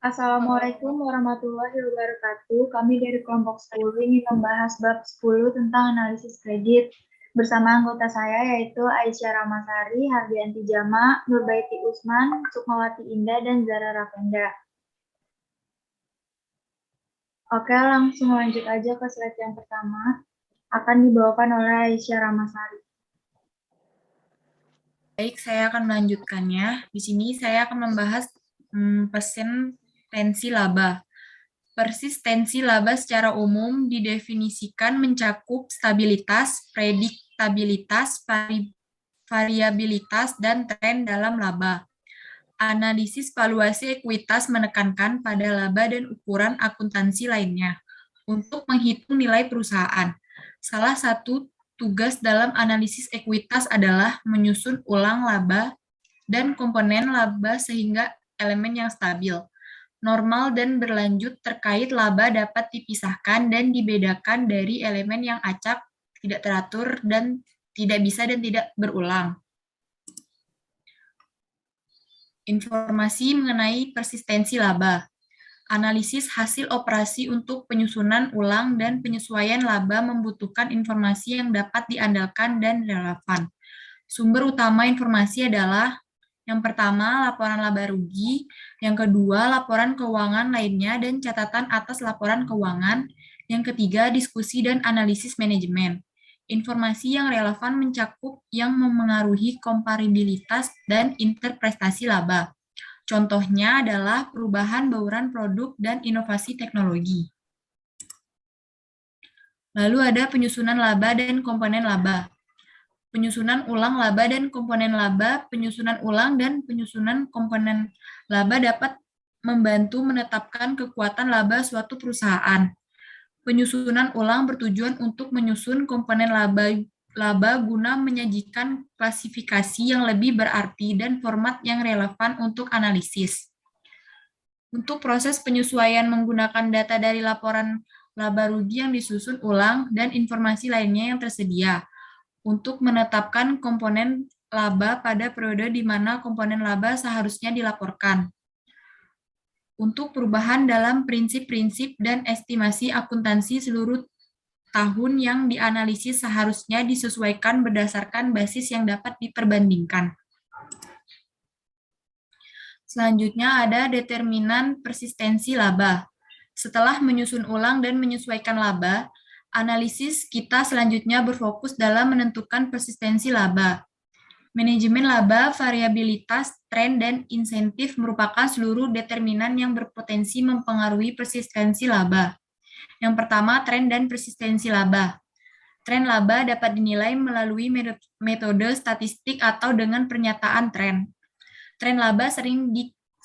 Assalamualaikum warahmatullahi wabarakatuh. Kami dari kelompok 10 ingin membahas bab 10 tentang analisis kredit. Bersama anggota saya yaitu Aisyah Ramasari, Hardianti Jama, Nurbaiti Usman, Sukmawati Indah, dan Zara Rafenda. Oke, langsung lanjut aja ke slide yang pertama. Akan dibawakan oleh Aisyah Ramasari. Baik, saya akan melanjutkannya. Di sini saya akan membahas persistensi laba. Persistensi laba secara umum didefinisikan mencakup stabilitas, prediktabilitas, variabilitas, dan tren dalam laba. Analisis valuasi ekuitas menekankan pada laba dan ukuran akuntansi lainnya untuk menghitung nilai perusahaan. Salah satu tugas dalam analisis ekuitas adalah menyusun ulang laba dan komponen laba sehingga elemen yang stabil, normal dan berlanjut terkait laba dapat dipisahkan dan dibedakan dari elemen yang acak, tidak teratur, dan tidak bisa dan tidak berulang. Informasi mengenai persistensi laba. Analisis hasil operasi untuk penyusunan ulang dan penyesuaian laba membutuhkan informasi yang dapat diandalkan dan relevan. Sumber utama informasi adalah yang pertama, laporan laba rugi, yang kedua, laporan keuangan lainnya dan catatan atas laporan keuangan, yang ketiga, diskusi dan analisis manajemen. Informasi yang relevan mencakup yang memengaruhi komparabilitas dan interpretasi laba. Contohnya adalah perubahan bauran produk dan inovasi teknologi. Lalu ada penyusunan laba dan komponen laba. Penyusunan ulang laba dan komponen laba, penyusunan ulang dan penyusunan komponen laba dapat membantu menetapkan kekuatan laba suatu perusahaan. Penyusunan ulang bertujuan untuk menyusun komponen laba guna menyajikan klasifikasi yang lebih berarti dan format yang relevan untuk analisis. Untuk proses penyesuaian menggunakan data dari laporan laba rugi yang disusun ulang dan informasi lainnya yang tersedia untuk menetapkan komponen laba pada periode di mana komponen laba seharusnya dilaporkan. Untuk perubahan dalam prinsip-prinsip dan estimasi akuntansi seluruh tahun yang dianalisis seharusnya disesuaikan berdasarkan basis yang dapat diperbandingkan. Selanjutnya ada determinan persistensi laba. Setelah menyusun ulang dan menyesuaikan laba, analisis kita selanjutnya berfokus dalam menentukan persistensi laba. Manajemen laba, variabilitas, tren, dan insentif merupakan seluruh determinan yang berpotensi mempengaruhi persistensi laba. Yang pertama, tren dan persistensi laba. Tren laba dapat dinilai melalui metode statistik atau dengan pernyataan tren. Tren laba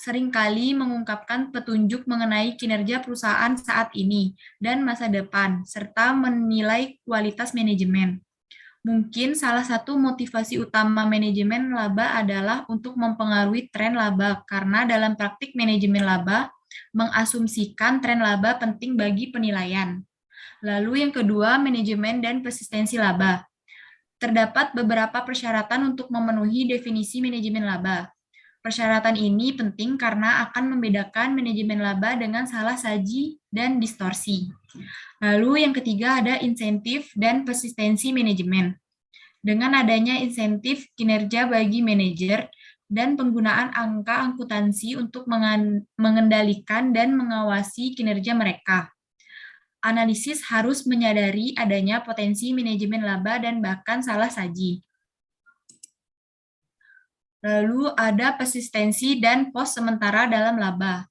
seringkali mengungkapkan petunjuk mengenai kinerja perusahaan saat ini dan masa depan, serta menilai kualitas manajemen. Mungkin salah satu motivasi utama manajemen laba adalah untuk mempengaruhi tren laba, karena dalam praktik manajemen laba mengasumsikan tren laba penting bagi penilaian. Lalu yang kedua, manajemen dan persistensi laba. Terdapat beberapa persyaratan untuk memenuhi definisi manajemen laba. Persyaratan ini penting karena akan membedakan manajemen laba dengan salah saji dan distorsi. Lalu yang ketiga ada insentif dan persistensi manajemen. Dengan adanya insentif kinerja bagi manajer dan penggunaan angka akuntansi untuk mengendalikan dan mengawasi kinerja mereka. Analisis harus menyadari adanya potensi manajemen laba dan bahkan salah saji. Lalu ada persistensi dan pos sementara dalam laba.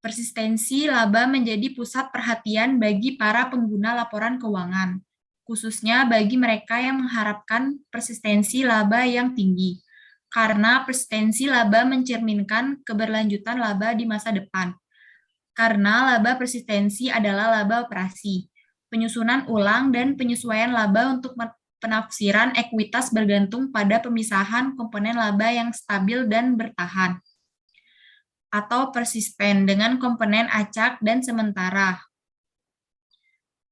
Persistensi laba menjadi pusat perhatian bagi para pengguna laporan keuangan, khususnya bagi mereka yang mengharapkan persistensi laba yang tinggi, karena persistensi laba mencerminkan keberlanjutan laba di masa depan. Karena laba persistensi adalah laba operasi, penyusunan ulang dan penyesuaian laba untuk penafsiran ekuitas bergantung pada pemisahan komponen laba yang stabil dan bertahan, atau persisten dengan komponen acak dan sementara,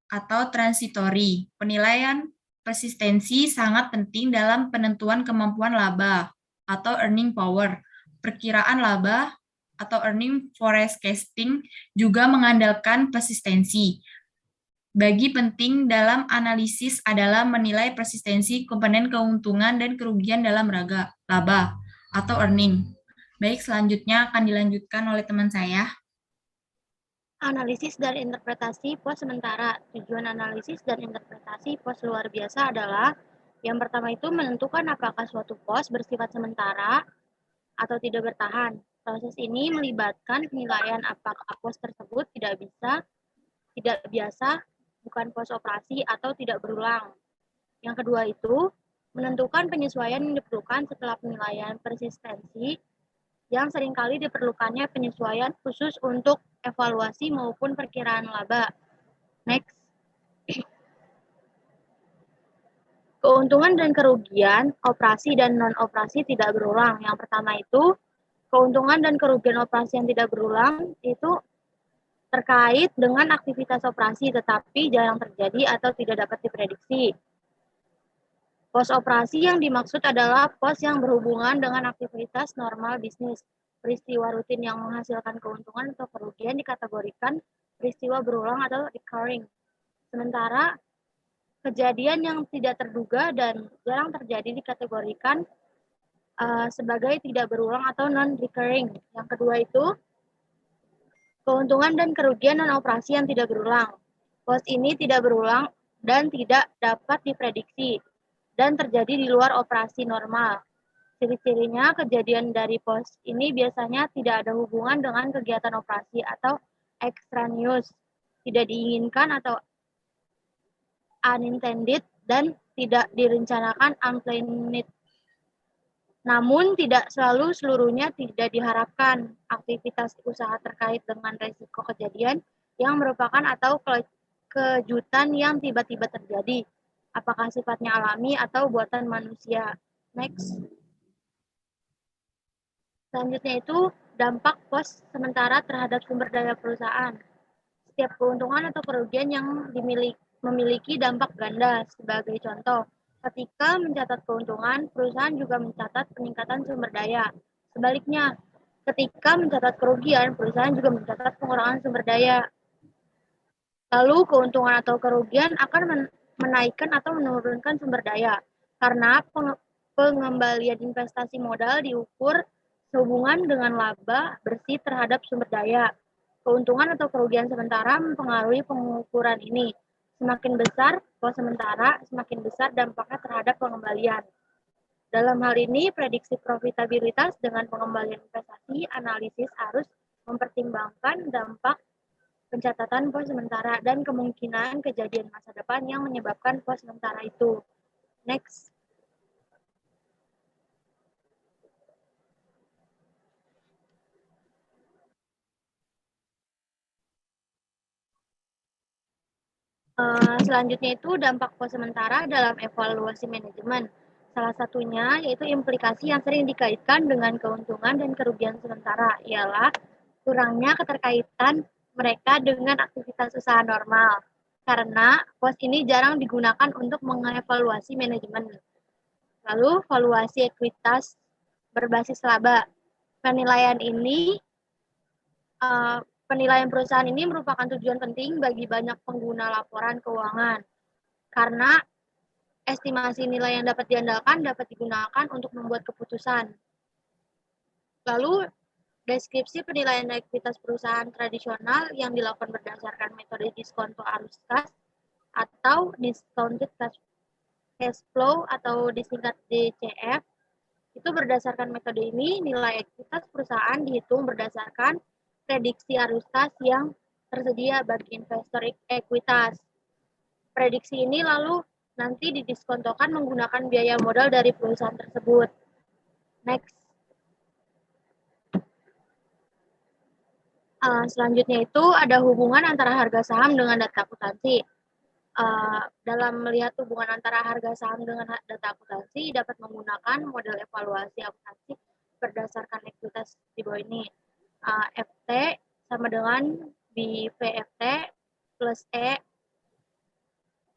atau transitori. Penilaian persistensi sangat penting dalam penentuan kemampuan laba, atau earning power, perkiraan laba, atau earning forecasting juga mengandalkan persistensi. Bagi penting dalam analisis adalah menilai persistensi komponen keuntungan dan kerugian dalam laba atau earning. Baik, selanjutnya akan dilanjutkan oleh teman saya. Analisis dan interpretasi pos sementara. Tujuan analisis dan interpretasi pos luar biasa adalah yang pertama itu menentukan apakah suatu pos bersifat sementara atau tidak bertahan. Proses ini melibatkan penilaian apakah pos tersebut tidak biasa, bukan pos operasi atau tidak berulang. Yang kedua itu menentukan penyesuaian yang diperlukan setelah penilaian persistensi yang seringkali diperlukannya penyesuaian khusus untuk evaluasi maupun perkiraan laba. Next. Keuntungan dan kerugian operasi dan non-operasi tidak berulang. Yang pertama itu, keuntungan dan kerugian operasi yang tidak berulang itu terkait dengan aktivitas operasi tetapi jarang terjadi atau tidak dapat diprediksi. Pos operasi yang dimaksud adalah pos yang berhubungan dengan aktivitas normal bisnis. Peristiwa rutin yang menghasilkan keuntungan atau kerugian dikategorikan peristiwa berulang atau recurring. Sementara kejadian yang tidak terduga dan jarang terjadi dikategorikan sebagai tidak berulang atau non-recurring. Yang kedua itu keuntungan dan kerugian non operasi yang tidak berulang. Pos ini tidak berulang dan tidak dapat diprediksi dan terjadi di luar operasi normal. Ciri-cirinya kejadian dari pos ini biasanya tidak ada hubungan dengan kegiatan operasi atau extraneous, tidak diinginkan atau unintended, dan tidak direncanakan unplanned. Namun tidak selalu seluruhnya tidak diharapkan. Aktivitas usaha terkait dengan risiko kejadian yang merupakan atau kejutan yang tiba-tiba terjadi. Apakah sifatnya alami atau buatan manusia? Next. Selanjutnya itu dampak pos sementara terhadap sumber daya perusahaan. Setiap keuntungan atau kerugian yang memiliki dampak ganda. Sebagai contoh, ketika mencatat keuntungan, perusahaan juga mencatat peningkatan sumber daya. Sebaliknya, ketika mencatat kerugian, perusahaan juga mencatat pengurangan sumber daya. Lalu keuntungan atau kerugian akan menaikkan atau menurunkan sumber daya. Karena pengembalian investasi modal diukur sehubungan dengan laba bersih terhadap sumber daya. Keuntungan atau kerugian sementara mempengaruhi pengukuran ini. Semakin besar pos sementara, semakin besar dampaknya terhadap pengembalian. Dalam hal ini, prediksi profitabilitas dengan pengembalian investasi, analisis harus mempertimbangkan dampak pencatatan pos sementara dan kemungkinan kejadian masa depan yang menyebabkan pos sementara itu. Next. Selanjutnya itu dampak pos sementara dalam evaluasi manajemen. Salah satunya yaitu implikasi yang sering dikaitkan dengan keuntungan dan kerugian sementara, ialah kurangnya keterkaitan mereka dengan aktivitas usaha normal. Karena pos ini jarang digunakan untuk mengevaluasi manajemen. Lalu, valuasi ekuitas berbasis laba. Penilaian ini Penilaian perusahaan ini merupakan tujuan penting bagi banyak pengguna laporan keuangan, karena estimasi nilai yang dapat diandalkan dapat digunakan untuk membuat keputusan. Lalu, deskripsi penilaian ekuitas perusahaan tradisional yang dilakukan berdasarkan metode diskonto arus kas atau discounted cash flow atau disingkat DCF. Itu berdasarkan metode ini, nilai ekuitas perusahaan dihitung berdasarkan prediksi arus kas yang tersedia bagi investor ekuitas. Prediksi ini lalu nanti didiskontokan menggunakan biaya modal dari perusahaan tersebut. Next. Selanjutnya itu ada hubungan antara harga saham dengan data akuntansi. Dalam melihat hubungan antara harga saham dengan data akuntansi dapat menggunakan model evaluasi akuntansi berdasarkan ekuitas di bawah ini. FT sama dengan BVFT plus E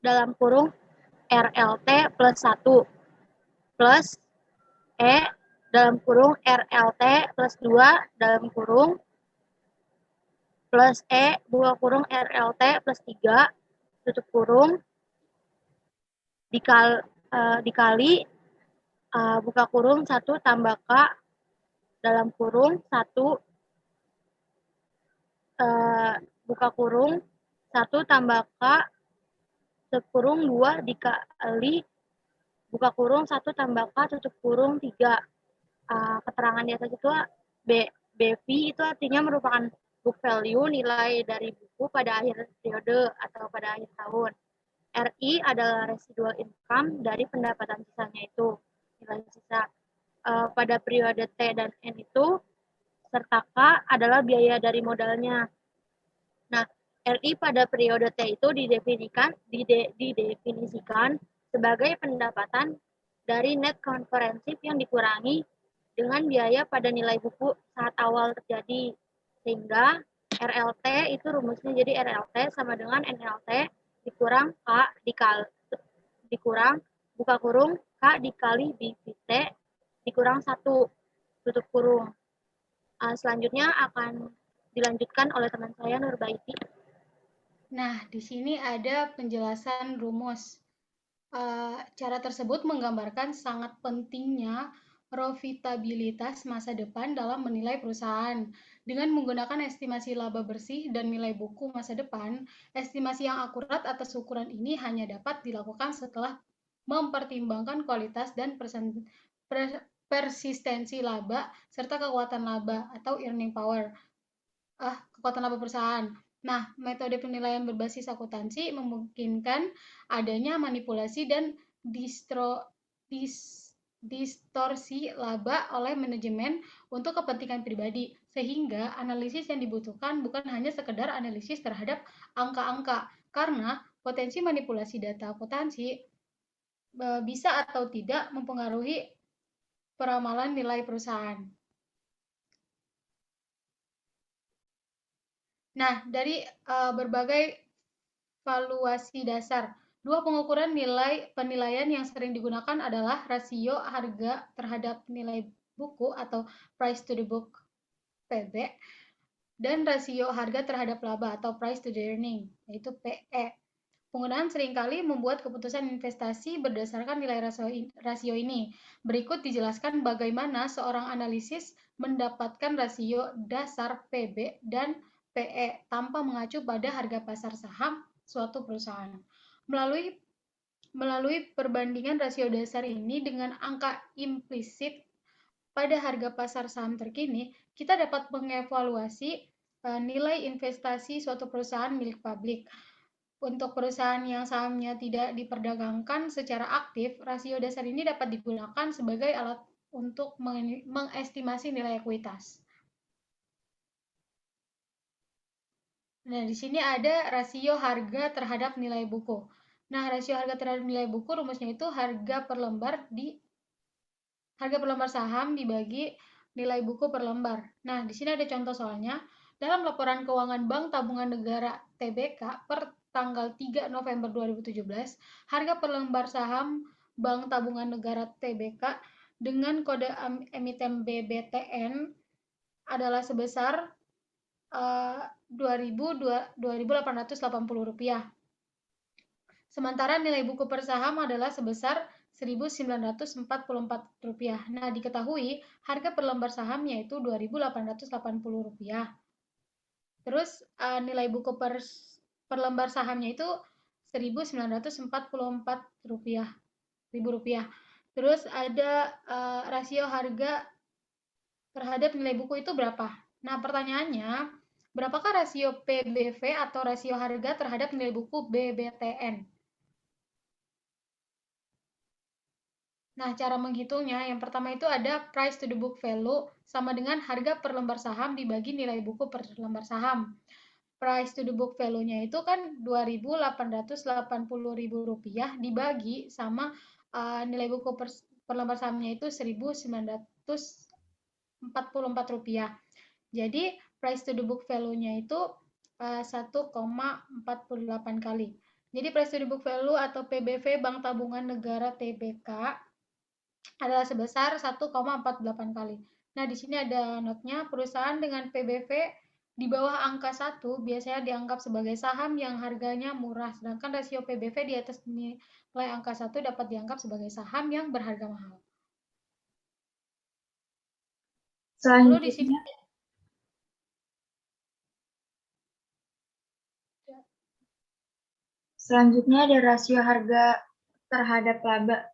dalam kurung RLT plus 1 plus E dalam kurung RLT plus 2 dalam kurung plus E buka kurung RLT plus 3 tutup kurung dikali buka kurung 1 tambah K dalam kurung 1 buka kurung 1 tambah K tutup kurung 2 dikali buka kurung 1 tambah K tutup kurung 3. Keterangan di atas itu BV itu artinya merupakan book value, nilai dari buku pada akhir periode atau pada akhir tahun. RI adalah residual income dari pendapatan sisanya itu, nilai sisa. Pada periode T dan N itu, serta K adalah biaya dari modalnya. Nah, RI pada periode T itu didefinisikan sebagai pendapatan dari net comprehensive yang dikurangi dengan biaya pada nilai buku saat awal terjadi. Sehingga RLT itu rumusnya jadi RLT sama dengan NLT dikurang K dikurang buka kurung K dikali BVT dikurang 1 tutup kurung. Selanjutnya akan dilanjutkan oleh teman saya Nurbaiti. Nah, di sini ada penjelasan rumus. Cara tersebut menggambarkan sangat pentingnya profitabilitas masa depan dalam menilai perusahaan. Dengan menggunakan estimasi laba bersih dan nilai buku masa depan, estimasi yang akurat atas ukuran ini hanya dapat dilakukan setelah mempertimbangkan kualitas dan persistensi laba serta kekuatan laba atau earning power, kekuatan laba perusahaan. Nah, metode penilaian berbasis akuntansi memungkinkan adanya manipulasi dan distorsi laba oleh manajemen untuk kepentingan pribadi, sehingga analisis yang dibutuhkan bukan hanya sekedar analisis terhadap angka-angka, karena potensi manipulasi data akuntansi bisa atau tidak mempengaruhi peramalan nilai perusahaan. Nah, dari berbagai valuasi dasar, dua pengukuran penilaian yang sering digunakan adalah rasio harga terhadap nilai buku atau price to the book PB dan rasio harga terhadap laba atau price to the earning yaitu PE. Penggunaan seringkali membuat keputusan investasi berdasarkan nilai rasio ini. Berikut dijelaskan bagaimana seorang analisis mendapatkan rasio dasar PB dan PE tanpa mengacu pada harga pasar saham suatu perusahaan. Melalui perbandingan rasio dasar ini dengan angka implisit pada harga pasar saham terkini, kita dapat mengevaluasi nilai investasi suatu perusahaan milik publik. Untuk perusahaan yang sahamnya tidak diperdagangkan secara aktif, rasio dasar ini dapat digunakan sebagai alat untuk mengestimasi nilai ekuitas. Nah, di sini ada rasio harga terhadap nilai buku. Nah, rasio harga terhadap nilai buku rumusnya itu harga per lembar saham dibagi nilai buku per lembar. Nah, di sini ada contoh soalnya. Dalam laporan keuangan Bank Tabungan Negara (TBK) per tanggal 3 November 2017, harga per lembar saham Bank Tabungan Negara TBK dengan kode emiten BBTN adalah sebesar Rp2.880. Sementara nilai buku per saham adalah sebesar Rp1.944. Nah, diketahui harga per lembar sahamnya itu Rp2.880. Terus nilai buku per lembar sahamnya itu Rp1.944. Terus ada rasio harga terhadap nilai buku itu berapa? Nah, pertanyaannya, berapakah rasio PBV atau rasio harga terhadap nilai buku BBTN? Nah, cara menghitungnya, yang pertama itu ada price to the book value sama dengan harga per lembar saham dibagi nilai buku per lembar saham. Price to the book value-nya itu kan Rp2.880.000 dibagi sama nilai buku per lembar sahamnya itu Rp1.944. Jadi, price to the book value-nya itu 1,48 kali. Jadi, price to the book value atau PBV Bank Tabungan Negara TBK adalah sebesar 1,48 kali. Nah, di sini ada notnya, perusahaan dengan PBV di bawah angka 1 biasanya dianggap sebagai saham yang harganya murah, sedangkan rasio PBV di atas nilai angka 1 dapat dianggap sebagai saham yang berharga mahal. Lalu di sini Selanjutnya ada rasio harga terhadap laba.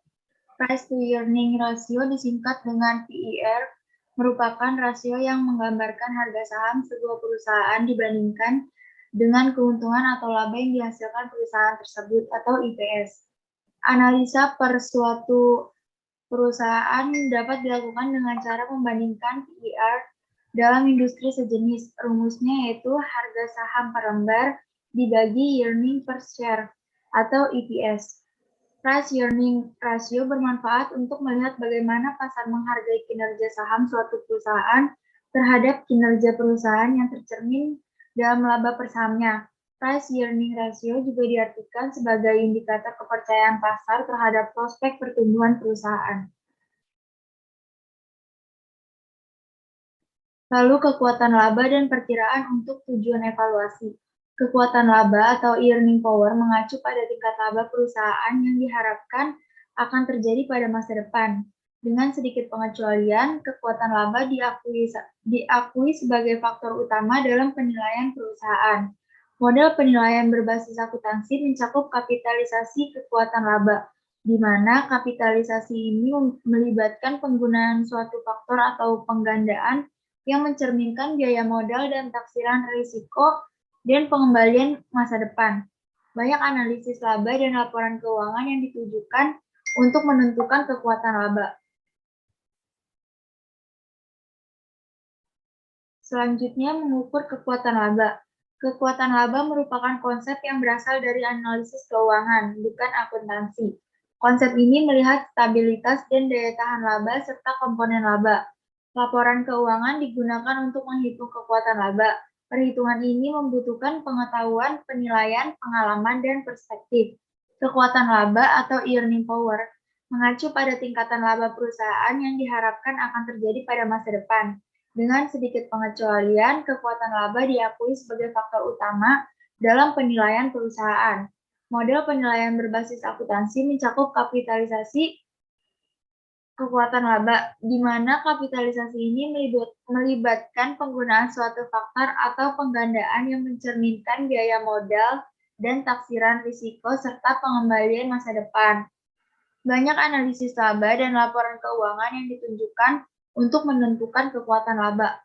Price to earning ratio disingkat dengan PER merupakan rasio yang menggambarkan harga saham sebuah perusahaan dibandingkan dengan keuntungan atau laba yang dihasilkan perusahaan tersebut atau IPS. Analisa per suatu perusahaan dapat dilakukan dengan cara membandingkan PER dalam industri sejenis. Rumusnya yaitu harga saham per lembar dibagi earning per share atau EPS. Price earning ratio bermanfaat untuk melihat bagaimana pasar menghargai kinerja saham suatu perusahaan terhadap kinerja perusahaan yang tercermin dalam laba per sahamnya. Price earning ratio juga diartikan sebagai indikator kepercayaan pasar terhadap prospek pertumbuhan perusahaan. Lalu kekuatan laba dan perkiraan untuk tujuan evaluasi. Kekuatan laba atau earning power mengacu pada tingkat laba perusahaan yang diharapkan akan terjadi pada masa depan. Dengan sedikit pengecualian, kekuatan laba diakui sebagai faktor utama dalam penilaian perusahaan. Model penilaian berbasis akuntansi mencakup kapitalisasi kekuatan laba, di mana kapitalisasi ini melibatkan penggunaan suatu faktor atau penggandaan yang mencerminkan biaya modal dan taksiran risiko dan pengembalian masa depan. Banyak analisis laba dan laporan keuangan yang ditujukan untuk menentukan kekuatan laba. Selanjutnya, mengukur kekuatan laba. Kekuatan laba merupakan konsep yang berasal dari analisis keuangan, bukan akuntansi. Konsep ini melihat stabilitas dan daya tahan laba serta komponen laba. Laporan keuangan digunakan untuk menghitung kekuatan laba. Perhitungan ini membutuhkan pengetahuan, penilaian, pengalaman, dan perspektif. Kekuatan laba atau earning power mengacu pada tingkatan laba perusahaan yang diharapkan akan terjadi pada masa depan. Dengan sedikit pengecualian, kekuatan laba diakui sebagai faktor utama dalam penilaian perusahaan. Model penilaian berbasis akuntansi mencakup kapitalisasi kekuatan laba, di mana kapitalisasi ini melibatkan penggunaan suatu faktor atau penggandaan yang mencerminkan biaya modal dan taksiran risiko serta pengembalian masa depan. Banyak analisis laba dan laporan keuangan yang ditunjukkan untuk menentukan kekuatan laba.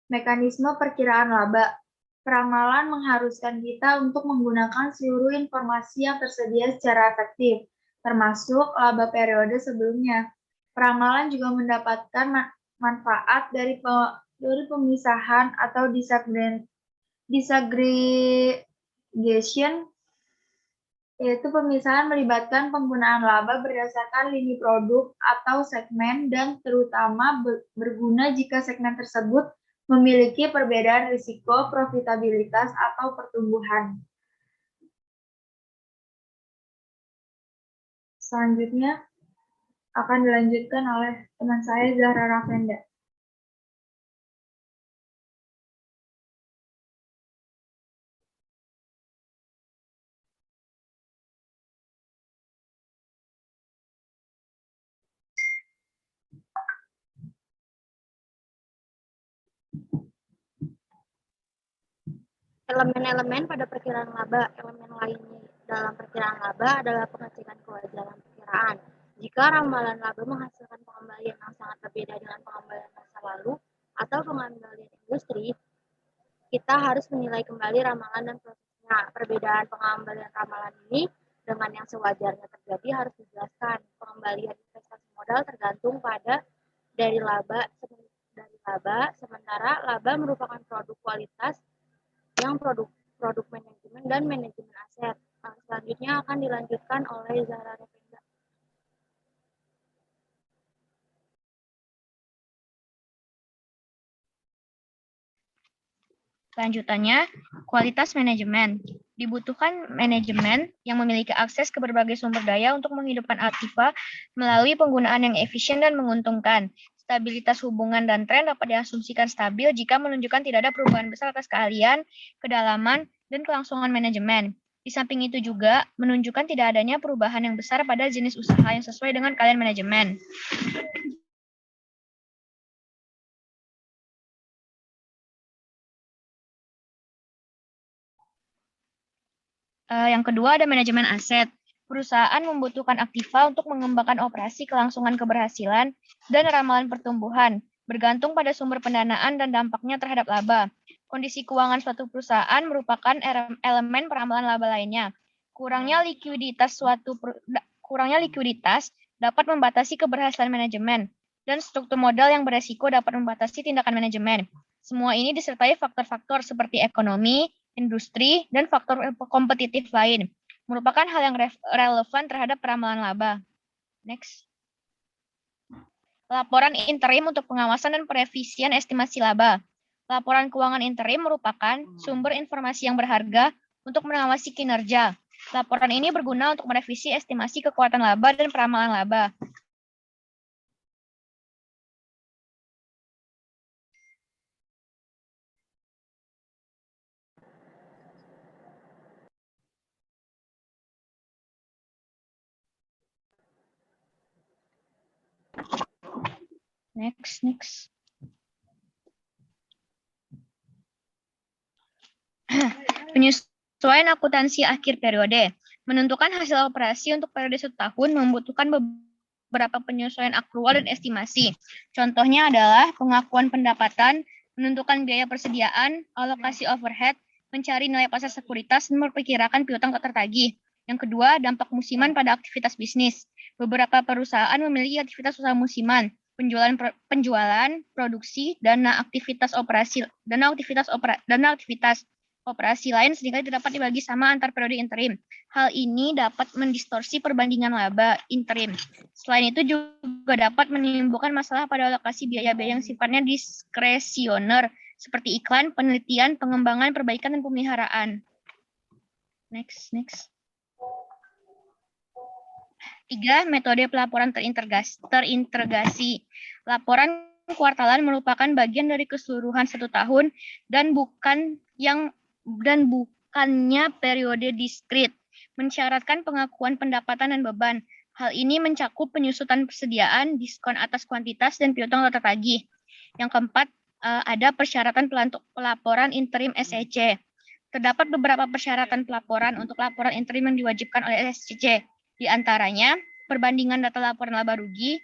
Mekanisme perkiraan laba. Peramalan mengharuskan kita untuk menggunakan seluruh informasi yang tersedia secara efektif, termasuk laba periode sebelumnya. Peramalan juga mendapatkan manfaat dari pemisahan atau disaggregation, yaitu pemisahan melibatkan penggunaan laba berdasarkan lini produk atau segmen dan terutama berguna jika segmen tersebut memiliki perbedaan risiko, profitabilitas, atau pertumbuhan. Selanjutnya akan dilanjutkan oleh teman saya Zahra Rafenda. Elemen-elemen pada perkiraan laba. Elemen lainnya dalam perkiraan laba adalah pengecekan kewajaran perkiraan. Jika ramalan laba menghasilkan pengembalian yang sangat berbeda dengan pengembalian masa lalu atau pengembalian industri, kita harus menilai kembali ramalan dan prosesnya. Perbedaan pengembalian ramalan ini dengan yang sewajarnya terjadi harus dijelaskan. Pengembalian investasi modal tergantung pada dari laba, sementara laba merupakan produk kualitas yang produk manajemen dan manajemen aset. Selanjutnya akan dilanjutkan oleh Zahra Rafenda. Selanjutnya, kualitas manajemen. Dibutuhkan manajemen yang memiliki akses ke berbagai sumber daya untuk menghidupkan Aktiva melalui penggunaan yang efisien dan menguntungkan. Stabilitas hubungan dan tren dapat diasumsikan stabil jika menunjukkan tidak ada perubahan besar atas keahlian, kedalaman, dan kelangsungan manajemen. Di samping itu juga menunjukkan tidak adanya perubahan yang besar pada jenis usaha yang sesuai dengan keahlian manajemen. Yang kedua ada manajemen aset. Perusahaan membutuhkan Aktiva untuk mengembangkan operasi, kelangsungan keberhasilan, dan ramalan pertumbuhan, bergantung pada sumber pendanaan dan dampaknya terhadap laba. Kondisi keuangan suatu perusahaan merupakan elemen peramalan laba lainnya. Kurangnya likuiditas dapat membatasi keberhasilan manajemen, dan struktur modal yang beresiko dapat membatasi tindakan manajemen. Semua ini disertai faktor-faktor seperti ekonomi, industri, dan faktor kompetitif lain, merupakan hal yang relevan terhadap peramalan laba. Next. Laporan interim untuk pengawasan dan perevisian estimasi laba. Laporan keuangan interim merupakan sumber informasi yang berharga untuk mengawasi kinerja. Laporan ini berguna untuk merevisi estimasi kekuatan laba dan peramalan laba. Next. Penyesuaian akuntansi akhir periode. Menentukan hasil operasi untuk periode 1 tahun membutuhkan beberapa penyesuaian akrual dan estimasi. Contohnya adalah pengakuan pendapatan, menentukan biaya persediaan, alokasi overhead, mencari nilai pasar sekuritas, dan memperkirakan piutang tak tertagih. Yang kedua, dampak musiman pada aktivitas bisnis. Beberapa perusahaan memiliki aktivitas usaha musiman, penjualan, produksi, dana aktivitas operasi lain seringkali dapat dibagi sama antar periode interim. Hal ini dapat mendistorsi perbandingan laba interim. Selain itu juga dapat menimbulkan masalah pada alokasi biaya-biaya yang sifatnya diskresioner, seperti iklan, penelitian, pengembangan, perbaikan, dan pemeliharaan. Next. 3. Metode pelaporan terintegrasi. Laporan kuartalan merupakan bagian dari keseluruhan 1 tahun dan bukannya periode diskrit, mensyaratkan pengakuan pendapatan dan beban. Hal ini mencakup penyusutan persediaan, diskon atas kuantitas, dan piutang tak tertagih. Yang keempat, ada persyaratan pelaporan interim SEC. Terdapat beberapa persyaratan pelaporan untuk laporan interim yang diwajibkan oleh SEC. Di antaranya, perbandingan data laporan laba rugi,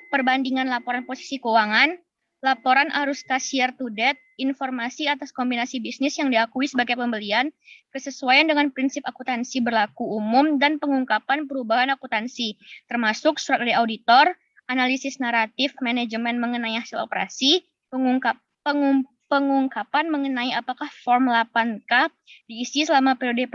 perbandingan laporan posisi keuangan, laporan arus kas year to date, informasi atas kombinasi bisnis yang diakui sebagai pembelian, kesesuaian dengan prinsip akuntansi berlaku umum, dan pengungkapan perubahan akuntansi, termasuk surat dari auditor, analisis naratif manajemen mengenai hasil operasi, pengungkapan mengenai apakah form 8K diisi selama periode